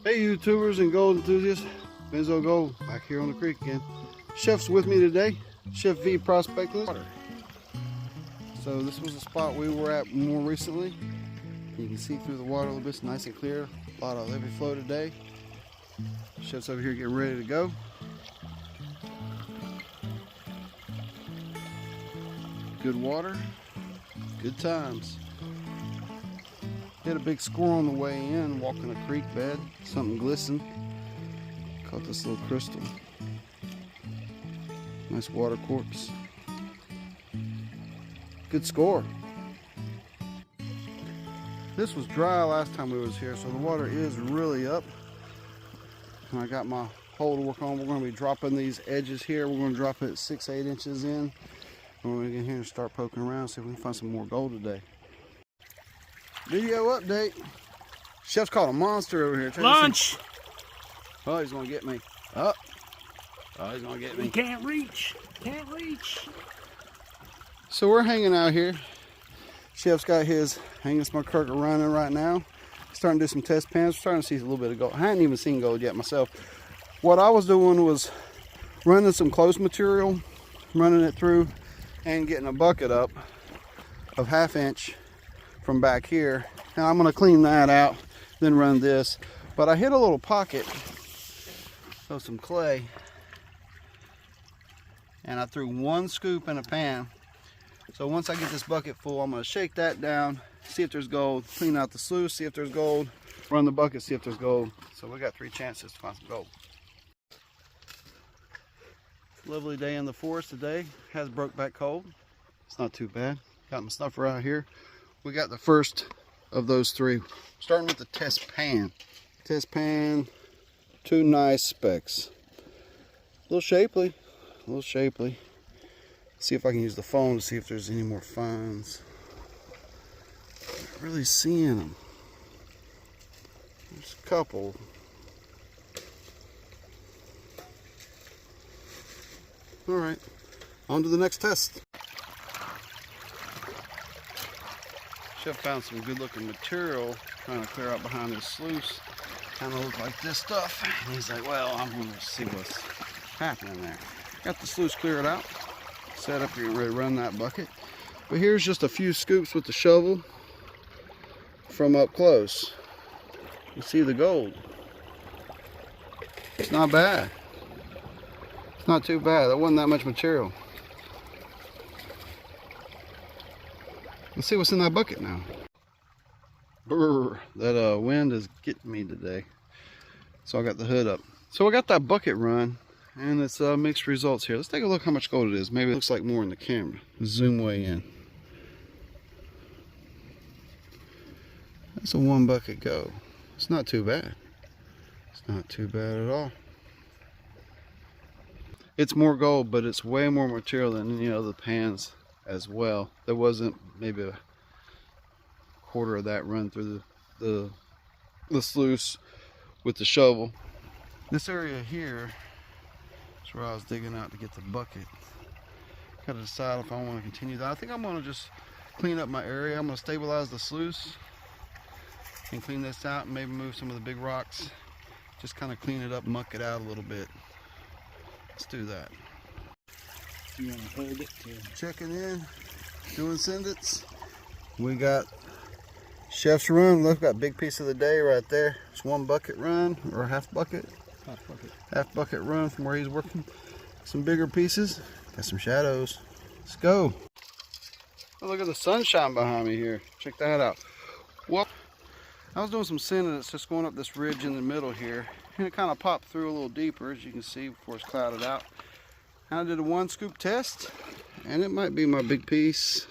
Hey YouTubers and gold enthusiasts, Benzo Gold back here on the creek again. Chef's with me today, Chef V prospecting water. So this was a spot we were at more recently. You can see through the water a little bit, it's nice and clear. A lot of heavy flow today. Chef's over here getting ready to go. Good water, good times. Hit a big squirrel on the way in, walking a creek bed. Something glistened. Caught this little crystal. Nice water quartz. Good score. This was dry last time we was here, so the water is really up. And I got my hole to work on. We're going to be dropping these edges here. We're going to drop it 6-8 inches in. We're going to get in here and start poking around, see if we can find some more gold today. Video update. Chef's caught a monster over here. Lunch! Oh, he's gonna get me. Oh, he's gonna get me. You can't reach. Can't reach. So we're hanging out here. Chef's got his hanging smoke croaker running right now. Starting to do some test pans. We're starting to see a little bit of gold. I hadn't even seen gold yet myself. What I was doing was running some close material, running it through, and getting a bucket up of 1/2 inch from back here. Now I'm going to clean that out, then run this. But I hit a little pocket of some clay, and I threw 1 scoop in a pan. So once I get this bucket full, I'm going to shake that down, see if there's gold, clean out the sluice, see if there's gold, run the bucket, see if there's gold. So we got 3 chances to find some gold. Lovely day in the forest today. Has broke back cold. It's not too bad. Got my snuffer out here. We got the first of those 3. Starting with the test pan. Test pan, 2 nice specks. A little shapely, a little shapely. See if I can use the phone to see if there's any more finds. Not really seeing them. There's a couple. All right, on to the next test. Chef found some good looking material trying to clear out behind this sluice. Kind of look like this stuff. And he's like, well, I'm going to see what's happening there. Got the sluice cleared out. Set up here, ready to run that bucket. But here's just a few scoops with the shovel from up close. You see the gold. It's not bad. It's not too bad. That wasn't that much material. Let's see what's in that bucket now. Brr, that wind is getting me today. So I got the hood up. So I got that bucket run, and it's mixed results here. Let's take a look how much gold it is. Maybe it looks like more in the camera. Zoom way in. That's a 1 bucket go. It's not too bad. It's not too bad at all. It's more gold, but it's way more material than any other pans as well. There wasn't maybe a quarter of that run through the sluice with the shovel. This area here is where I was digging out to get the bucket. Gotta decide if I want to continue that. I think I'm gonna just clean up my area. I'm gonna stabilize the sluice and clean this out, and maybe move some of the big rocks. Just kind of clean it up, muck it out a little bit. Let's do that. You want to hold it too? Checking in, doing send-its. We got Chef's run. Look, got a big piece of the day right there. It's 1 bucket run, or a 1/2 bucket. 1/2 bucket. 1/2 bucket run from where he's working. Some bigger pieces. Got some shadows. Let's go. Oh, look at the sunshine behind me here. Check that out. Well, I was doing some send-its just going up this ridge in the middle here, and it kind of popped through a little deeper, as you can see, before it's clouded out. I did a 1 scoop test, and it might be my big piece.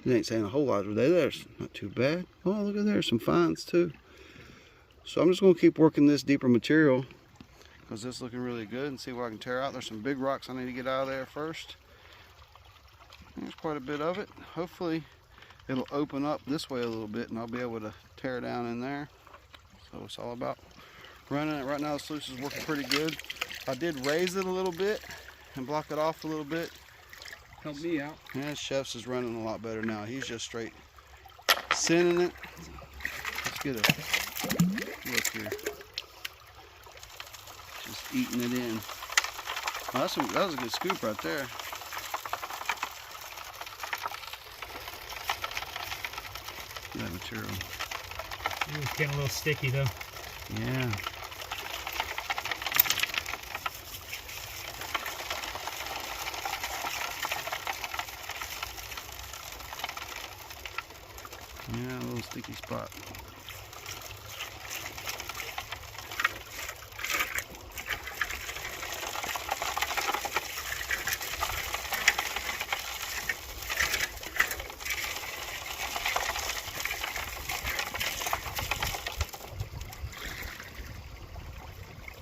It ain't saying a whole lot today. There's not too bad. Oh, look at there, some finds too. So I'm just going to keep working this deeper material, because it's looking really good, and see what I can tear out. There's some big rocks I need to get out of there first. There's quite a bit of it. Hopefully it'll open up this way a little bit, and I'll be able to tear down in there. So it's all about running it. Right now the sluice is working pretty good. I did raise it a little bit and block it off a little bit. Help me out. Yeah, Chef's is running a lot better now. He's just straight sending it. Let's get a look here. Just eating it in. Oh, that was a good scoop right there. That material. Ooh, it's getting a little sticky though. Yeah. Yeah, a little sticky spot.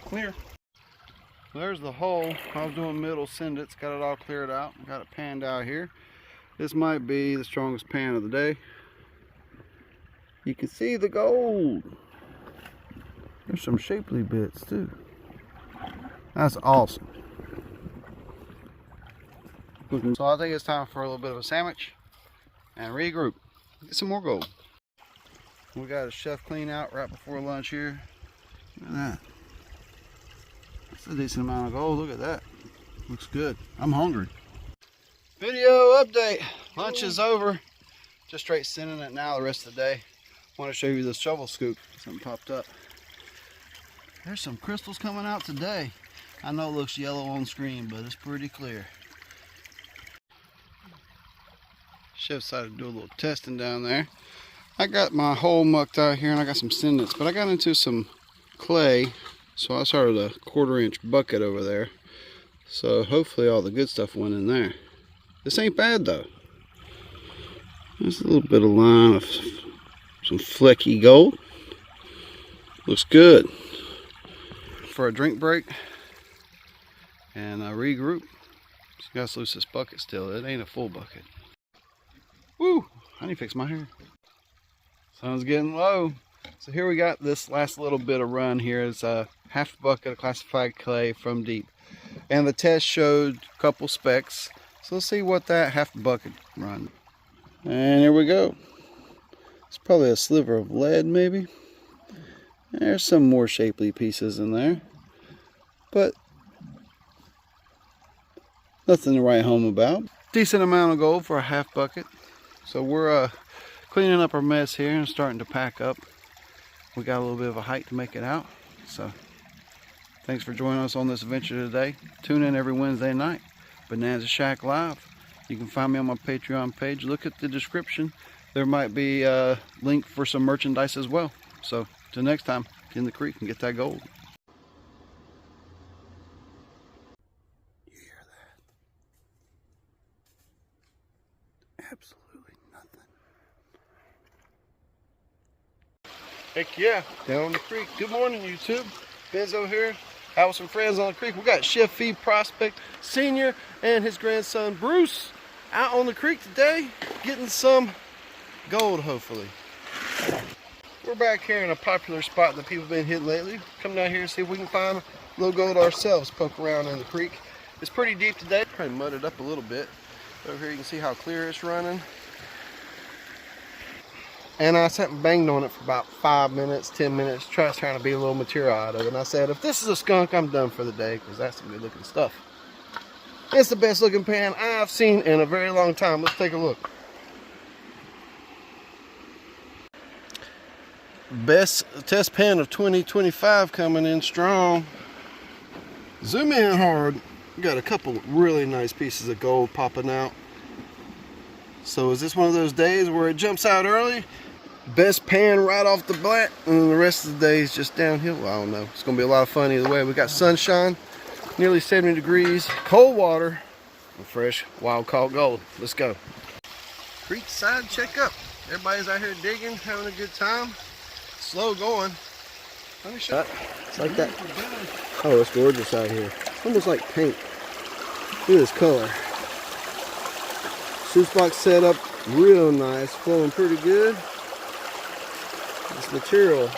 Clear. There's the hole. I was doing middle send it's got it all cleared out. Got it panned out here. This might be the strongest pan of the day. You can see the gold. There's some shapely bits too. That's awesome. So I think it's time for a little bit of a sandwich and regroup. Get some more gold. We got a chef clean out right before lunch here. Look at that. That's a decent amount of gold. Look at that. Looks good. I'm hungry. Video update. Lunch is over. Just straight sending it now the rest of the day. Want to show you this shovel scoop. Something popped up. There's some crystals coming out today. I know it looks yellow on screen, but it's pretty clear. Chef decided to do a little testing down there. I got my hole mucked out here and I got some sendits, but I got into some clay, so I started a 1/4-inch bucket over there. So hopefully all the good stuff went in there. This ain't bad though. There's a little bit of line of some flecky gold. Looks good. For a drink break and a regroup. Just gotta loose this bucket still. It ain't a full bucket. Woo! I need to fix my hair. Sun's getting low. So here we got this last little bit of run here. It's a half bucket of classified clay from deep. And the test showed a couple specks. So let's see what that half bucket run. And here we go. It's probably a sliver of lead maybe. There's some more shapely pieces in there. But nothing to write home about. Decent amount of gold for a half bucket. So we're cleaning up our mess here and starting to pack up. We got a little bit of a hike to make it out. So thanks for joining us on this adventure today. Tune in every Wednesday night. Bonanza Shack Live. You can find me on my Patreon page. Look at the description. There might be a link for some merchandise as well. So till next time, get in the creek and get that gold. You hear that? Absolutely nothing. Heck yeah, down on the creek. Good morning, YouTube. Benzo here. Out with some friends on the creek. We got Chef V Prospect Sr. and his grandson Bruce out on the creek today, getting some gold, hopefully. We're back here in a popular spot that people have been hitting lately. Come down here and see if we can find a little gold ourselves, poke around in the creek. It's pretty deep today. Probably mudded up a little bit. Over here you can see how clear it's running. And I sat and banged on it for about 5 minutes, 10 minutes, trying to beat a little material out of it. And I said, if this is a skunk, I'm done for the day, because that's some good looking stuff. It's the best looking pan I've seen in a very long time. Let's take a look. Best test pan of 2025 coming in strong. Zoom in hard. We got a couple really nice pieces of gold popping out. So is this one of those days where it jumps out early? Best pan right off the bat, and then the rest of the day is just downhill. Well, I don't know. It's gonna be a lot of fun either way. We got sunshine, nearly 70 degrees, cold water, and fresh wild caught gold. Let's go. Creek side checkup. Everybody's out here digging, having a good time. Slow going. Let me show you. It's like that. Oh, it's gorgeous out here. Almost like paint. Look at this color. Sluice box set up real nice, flowing pretty good. This material,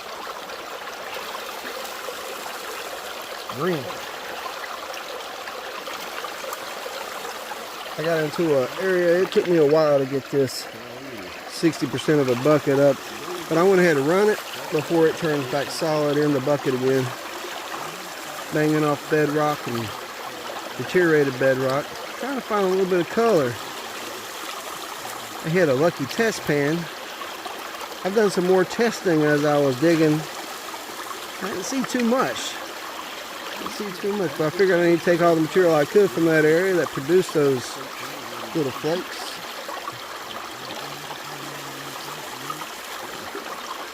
green. I got into an area, it took me a while to get this 60% of a bucket up, but I went ahead and run it before it turns back solid in the bucket again. banging off bedrock and deteriorated bedrock. Trying to find a little bit of color. I hit a lucky test pan. I've done some more testing as I was digging. I didn't see too much. But I figured I need to take all the material I could from that area that produced those little flakes.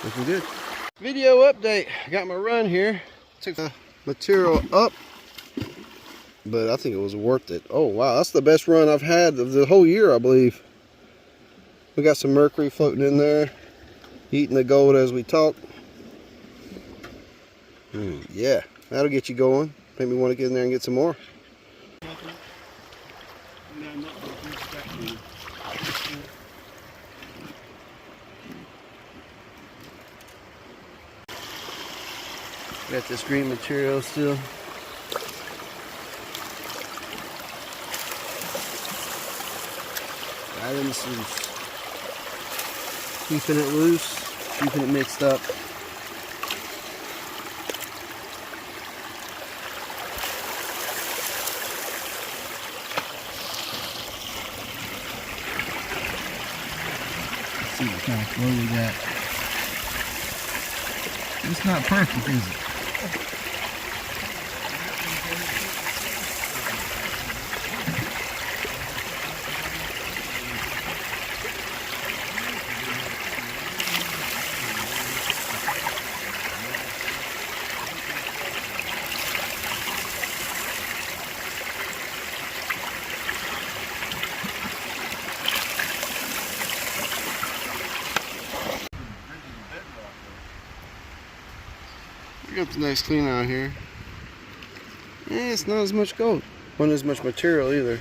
Looking good. Video update. I got my run here. Took the material up, but I think it was worth it. Oh wow, that's the best run I've had of the whole year, I believe. We got some mercury floating in there, eating the gold as we talk. Yeah, that'll get you going. Make me want to get in there and get some more. Got this green material still. Adding some, keeping it loose, keeping it mixed up. Let's see what kind of flow we got. It's not perfect, is it? We got the nice clean out here. It's not as much gold. Wasn't as much material either.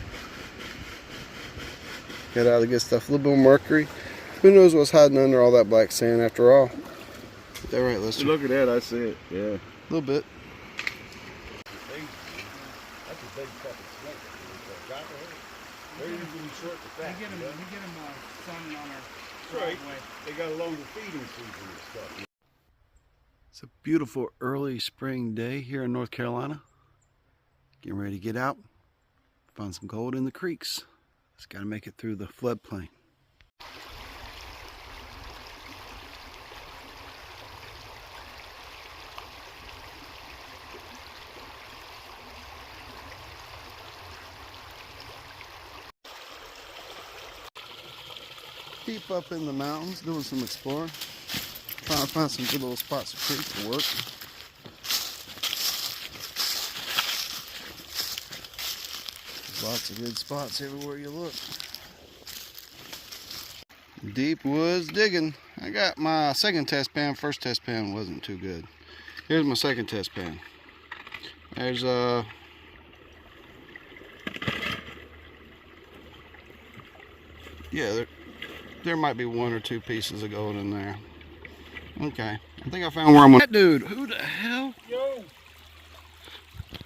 Got all the good stuff. A little bit of mercury. Who knows what's hiding under all that black sand after all? Is that right, Lester? Look at that, I see it. Yeah. A little bit. That's a big fucking snake. They're usually short to fat. We get them sun on our Right. driveway. They got a longer feeding season and stuff. It's a beautiful early spring day here in North Carolina. Getting ready to get out, find some gold in the creeks. Just got to make it through the floodplain. Deep up in the mountains, doing some exploring. Trying to find some good little spots of creek to work. There's lots of good spots everywhere you look. Deep woods digging. I got my second test pan. First test pan wasn't too good. Here's my second test pan. There's yeah, there might be one or two pieces of gold in there. Okay, I think I found where I'm going. That dude, who the hell? Yo!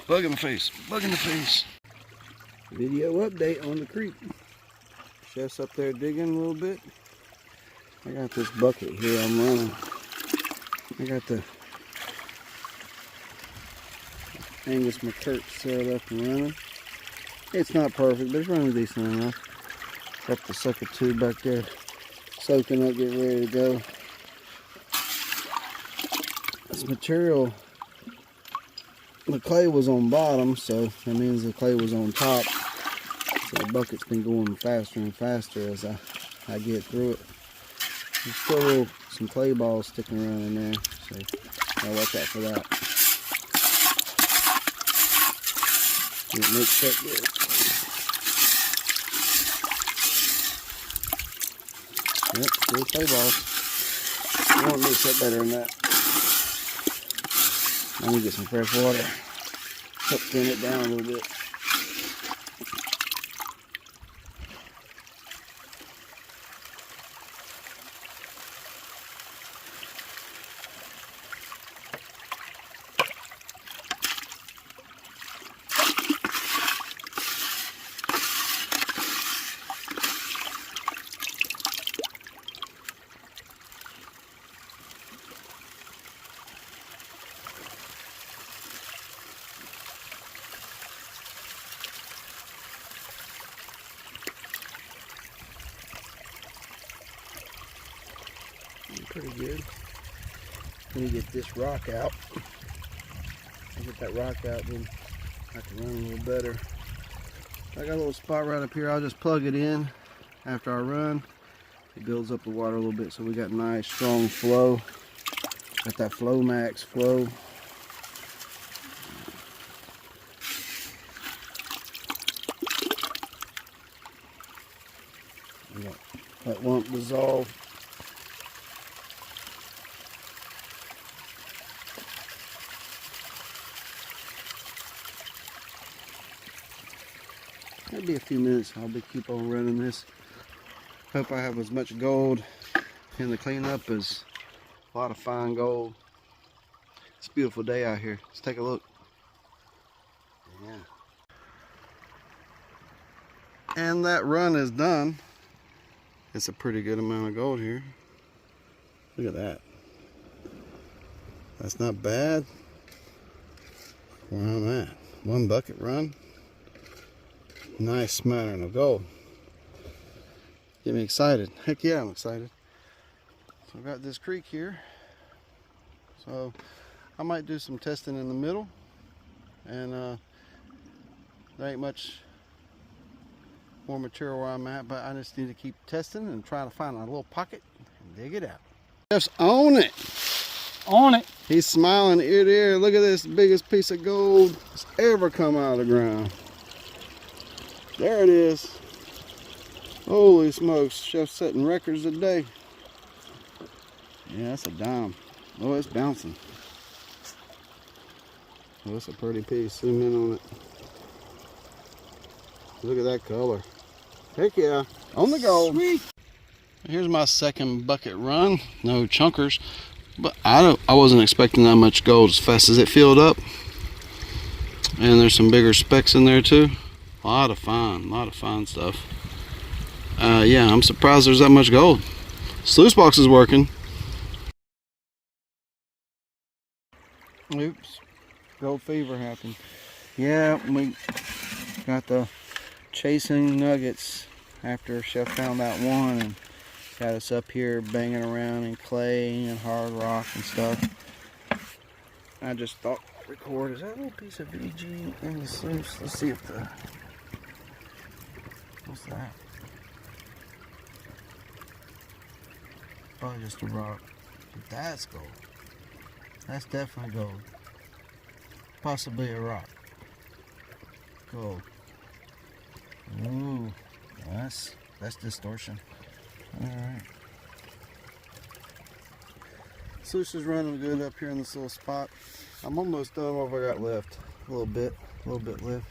Bug in the face, bug in the face. Video update on the creek. Chef's up there digging a little bit. I got this bucket here I'm running. I got the Angus McCurt set up and running. It's not perfect, but it's running decent enough. Got the sucker tube back there soaking up, getting ready to go. This material, the clay was on bottom, so that means the clay was on top. So the bucket's been going faster and faster as I get through it. There's still some clay balls sticking around in there, so I'll watch out for that. It makes that good. Yep, still clay balls. I want to mix that better than that. I need to get some fresh water. Help thin it down a little bit. pretty good. Let me get this rock out. I get that rock out, then I can run a little better. I got a little spot right up here. I'll just plug it in after I run. It builds up the water a little bit, so we got nice strong flow. Got that Flow Max flow. That won't dissolve. It'll be a few minutes. I'll keep on running this. Hope I have as much gold in the cleanup as a lot of fine gold. It's a beautiful day out here. Let's take a look. Yeah. And that run is done. It's a pretty good amount of gold here. Look at that. That's not bad. Where I'm at. 1 bucket run. Nice smattering of gold. Get me excited. Heck yeah, I'm excited. So I've got this creek here. So I might do some testing in the middle. And there ain't much more material where I'm at, but I just need to keep testing and try to find a little pocket and dig it out. Jeff's on it. On it. He's smiling ear to ear. Look at this, biggest piece of gold that's ever come out of the ground. There it is. Holy smokes, Chef's setting records today. Yeah, that's a dime. Oh, it's bouncing. Oh, that's a pretty piece. Zoom in on it. Look at that color. Heck yeah, on the gold. Sweet. Here's my second bucket run. No chunkers, but I wasn't expecting that much gold as fast as it filled up. And there's some bigger specks in there too. A lot of fine stuff. Yeah, I'm surprised there's that much gold. Sluice box is working. Oops, gold fever happened. Yeah, we got the chasing nuggets after Chef found that one and got us up here banging around in clay and hard rock and stuff. I just thought record. Is that a little piece of VG in the sluice? Let's see if the... What's that? Probably just a rock. But that's gold. That's definitely gold. Possibly a rock. Gold. Ooh, that's distortion. Alright. Sluice is running good up here in this little spot. I'm almost done. What have I got left? A little bit left.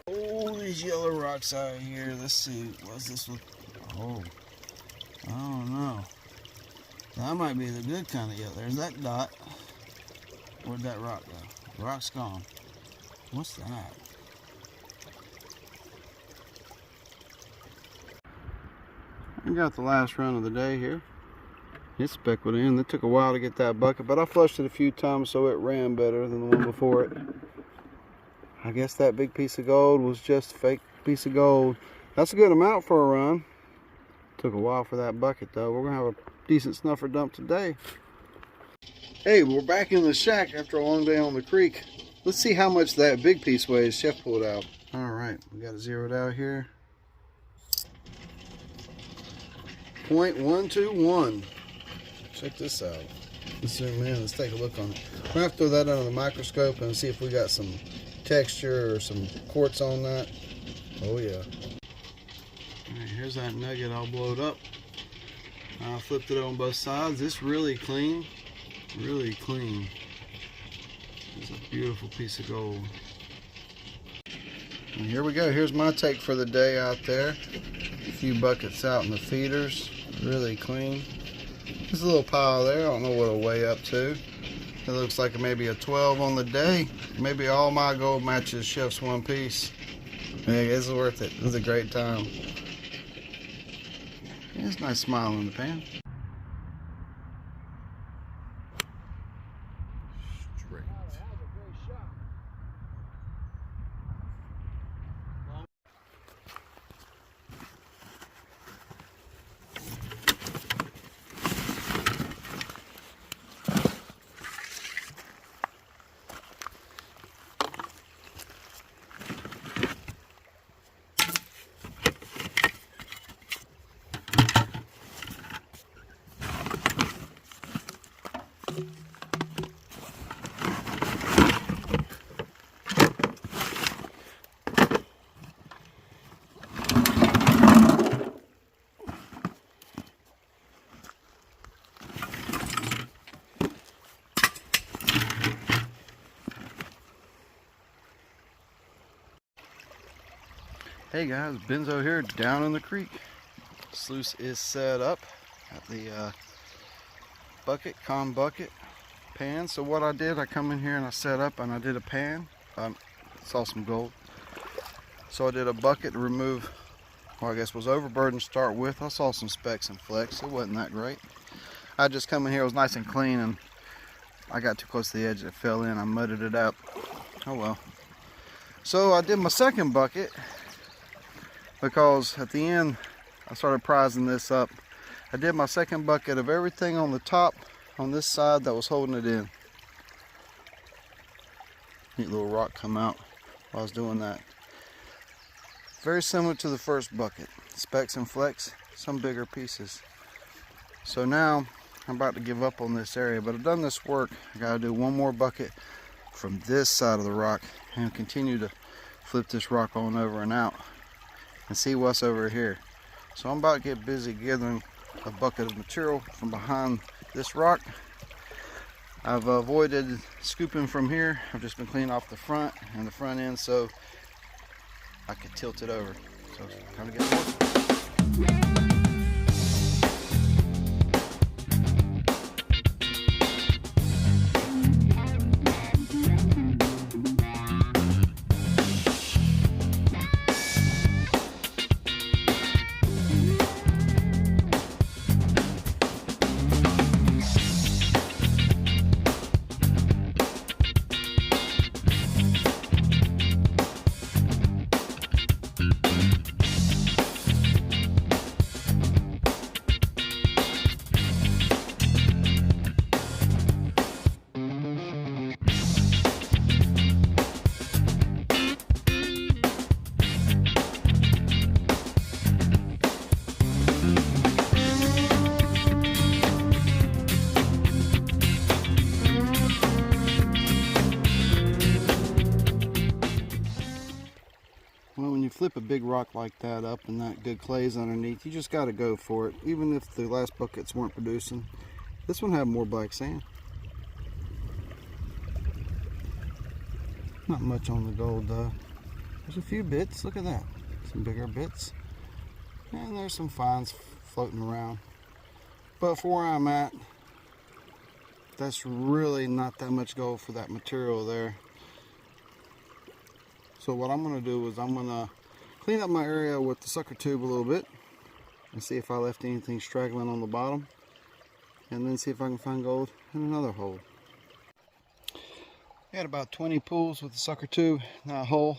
Oh, these yellow rocks out here. Let's see. What's this one? Oh, I don't know. That might be the good kind of yellow. There's that dot. Where'd that rock go? The rock's gone. What's that? I got the last run of the day here. It's speckled in. It took a while to get that bucket, but I flushed it a few times so it ran better than the one before it. I guess that big piece of gold was just a fake piece of gold. That's a good amount for a run. Took a while for that bucket though. We're gonna have a decent snuffer dump today. Hey, we're back in the shack after a long day on the creek. Let's see how much that big piece weighs Chef pulled out. All right, we got it zeroed out here. 0.121. Check this out. Let's zoom in. Let's take a look on it. We're gonna have to throw that under the microscope and see if we got some texture or some quartz on that. Oh yeah. All right, here's that nugget all blowed up. I flipped it on both sides. It's really clean. Really clean. It's a beautiful piece of gold. And here we go. Here's my take for the day out there. A few buckets out in the feeders. Really clean. There's a little pile there. I don't know what it'll weigh up to. It looks like maybe a 12 on the day. Maybe all my gold matches Chef's one piece. Yeah, it's worth it. It was a great time. Yeah, it's a nice smile in the pan. Straight. Hey guys, Benzo here down in the creek. Sluice is set up at the bucket pan. So what I did, I come in here and I set up and I did a pan. Saw some gold. So I did a bucket to remove, well, I guess was overburden to start with. I saw some specks and flecks. It wasn't that great. I just come in here, it was nice and clean, and I got too close to the edge, it fell in. I mudded it up. Oh well. So I did my second bucket, because at the end I started prizing this up. I did my second bucket of everything on the top on this side that was holding it in. Neat little rock come out while I was doing that. Very similar to the first bucket. Specks and flecks, some bigger pieces. So now I'm about to give up on this area, but I've done this work. I gotta do one more bucket from this side of the rock and continue to flip this rock on over and out and see what's over here. So I'm about to get busy gathering a bucket of material from behind this rock. I've avoided scooping from here. I've just been cleaning off the front and the front end so I could tilt it over. So it's time to get to work. Well, when you flip a big rock like that up and that good clay's underneath, you just got to go for it. Even if the last buckets weren't producing, this one had more black sand. Not much on the gold though. There's a few bits, look at that. Some bigger bits. And there's some fines floating around. But for where I'm at, that's really not that much gold for that material there. So what I'm going to do is I'm going to clean up my area with the sucker tube a little bit and see if I left anything straggling on the bottom, and then see if I can find gold in another hole. We had about 20 pools with the sucker tube, not a hole,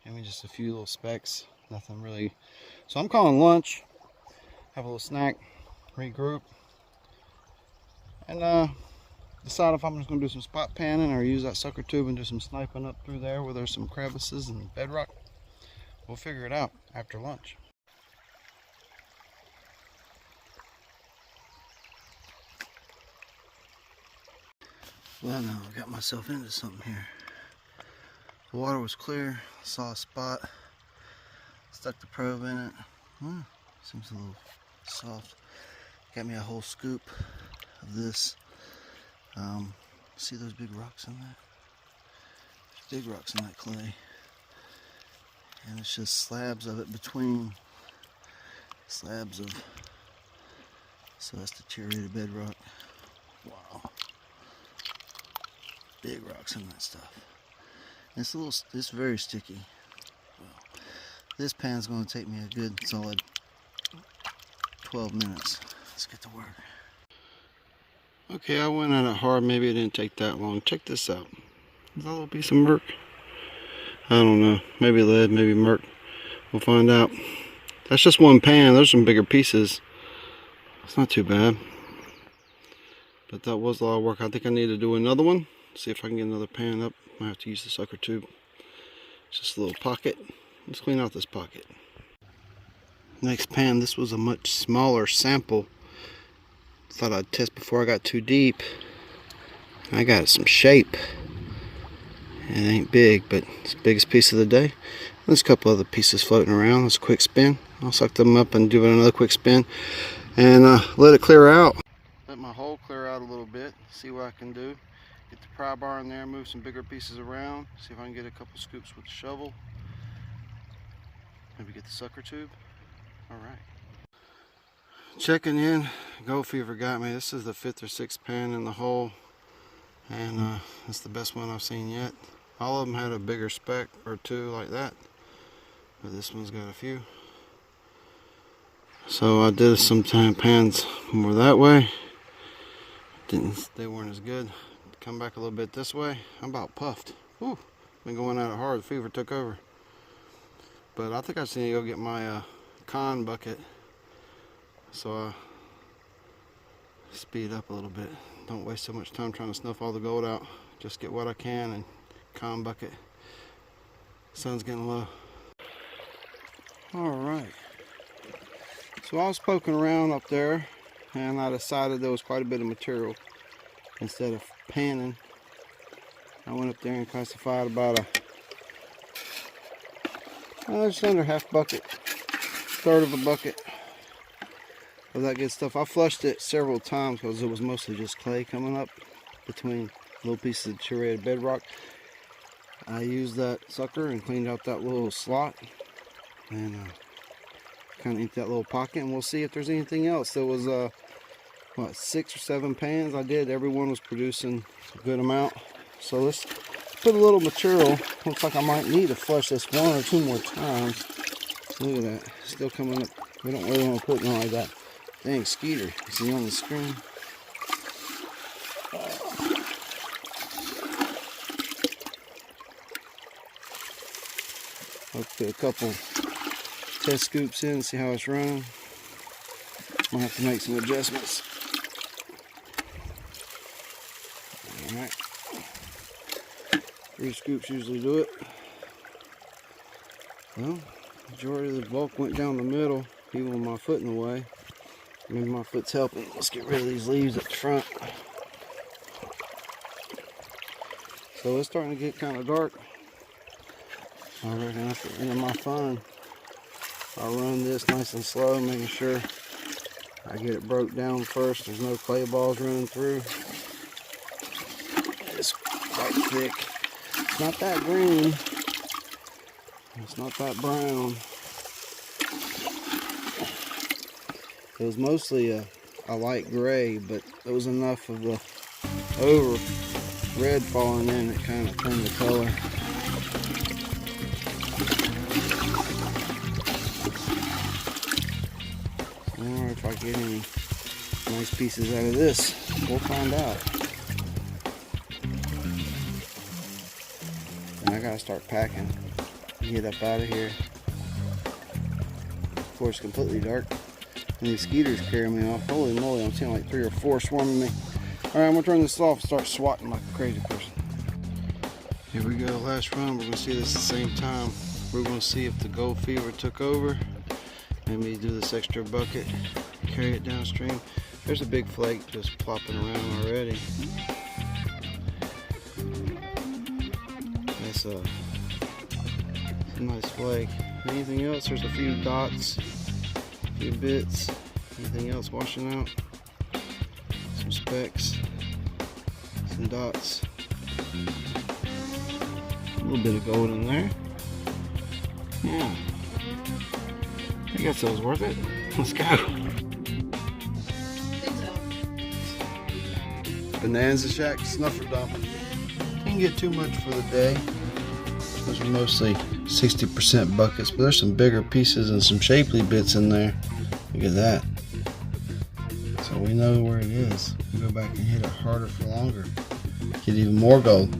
and just a few little specks, nothing really. So I'm calling lunch, have a little snack, regroup, and decide if I'm just going to do some spot panning or use that sucker tube and do some sniping up through there where there's some crevices and bedrock. We'll figure it out after lunch. Well, now I got myself into something here. The water was clear, I saw a spot, stuck the probe in it. Seems a little soft. Got me a whole scoop of this. See those big rocks in there? There's big rocks in that clay. And it's just slabs of it between slabs of, so that's deteriorated bedrock. Wow. Big rocks in that stuff. And it's very sticky. Well, this pan's going to take me a good solid 12 minutes. Let's get to work. Okay, I went at it hard. Maybe it didn't take that long. Check this out. Is that a little piece of murk? I don't know. Maybe lead, maybe murk. We'll find out. That's just one pan. There's some bigger pieces. It's not too bad. But that was a lot of work. I think I need to do another one. See if I can get another pan up. I have to use the sucker tube. It's just a little pocket. Let's clean out this pocket. Next pan, this was a much smaller sample. Thought I'd test before I got too deep. I got some shape. It ain't big, but it's the biggest piece of the day. There's a couple other pieces floating around. Let's quick spin. I'll suck them up and do another quick spin and let it clear out. Let my hole clear out a little bit. See what I can do. Get the pry bar in there, move some bigger pieces around. See if I can get a couple scoops with the shovel. Maybe get the sucker tube. All right. Checking in. Gold fever got me. This is the 5th or 6th pan in the hole, and it's the best one I've seen yet. All of them had a bigger speck or two like that, but this one's got a few. So I did some pans more that way. They weren't as good. Come back a little bit this way. I'm about puffed. Whew. Been going at it hard. The fever took over. But I think I just need to go get my con bucket. So I speed up a little bit. Don't waste so much time trying to snuff all the gold out. Just get what I can and con bucket. Sun's getting low. All right. So I was poking around up there, and I decided there was quite a bit of material. Instead of panning, I went up there and classified about just under half bucket, third of a bucket of that good stuff. I flushed it several times because it was mostly just clay coming up between little pieces of deteriorated bedrock. I used that sucker and cleaned out that little slot and kind of empty that little pocket, and we'll see if there's anything else. There was what, 6 or 7 pans I did. Every one was producing a good amount. So let's put a little material. Looks like I might need to flush this 1 or 2 more times. Look at that, still coming up. We don't really want to put it on like that. Dang, Skeeter, is he on the screen? I'll put a couple test scoops in, see how it's running. Might have to make some adjustments. Alright. 3 scoops usually do it. Well, majority of the bulk went down the middle, even with my foot in the way. Maybe my foot's helping. Let's get rid of these leaves at the front. So it's starting to get kind of dark. I reckon at the end of my fun, I'll run this nice and slow, making sure I get it broke down first. There's no clay balls running through. It's quite thick. It's not that green. It's not that brown. It was mostly a light gray, but there was enough of the over red falling in that kind of turned the color. Or if I get any nice pieces out of this, we'll find out. And I gotta start packing. Get up out of here. Of course, completely dark. And these skeeters carry me off. Holy moly, I'm seeing like 3 or 4 swarming me. Alright, I'm gonna turn this off and start swatting like a crazy person. Here we go, last run. We're gonna see this at the same time. We're gonna see if the gold fever took over. Maybe do this extra bucket, carry it downstream. There's a big flake just plopping around already. That's a nice flake. Anything else? There's a few dots, a few bits. Anything else washing out? Some specks, some dots. A little bit of gold in there. Yeah. I guess that was worth it. Let's go. Bonanza Shack snuffer dump. Didn't get too much for the day. Those are mostly 60% buckets, but there's some bigger pieces and some shapely bits in there. Look at that. So we know where it is. We'll go back and hit it harder for longer. Get even more gold.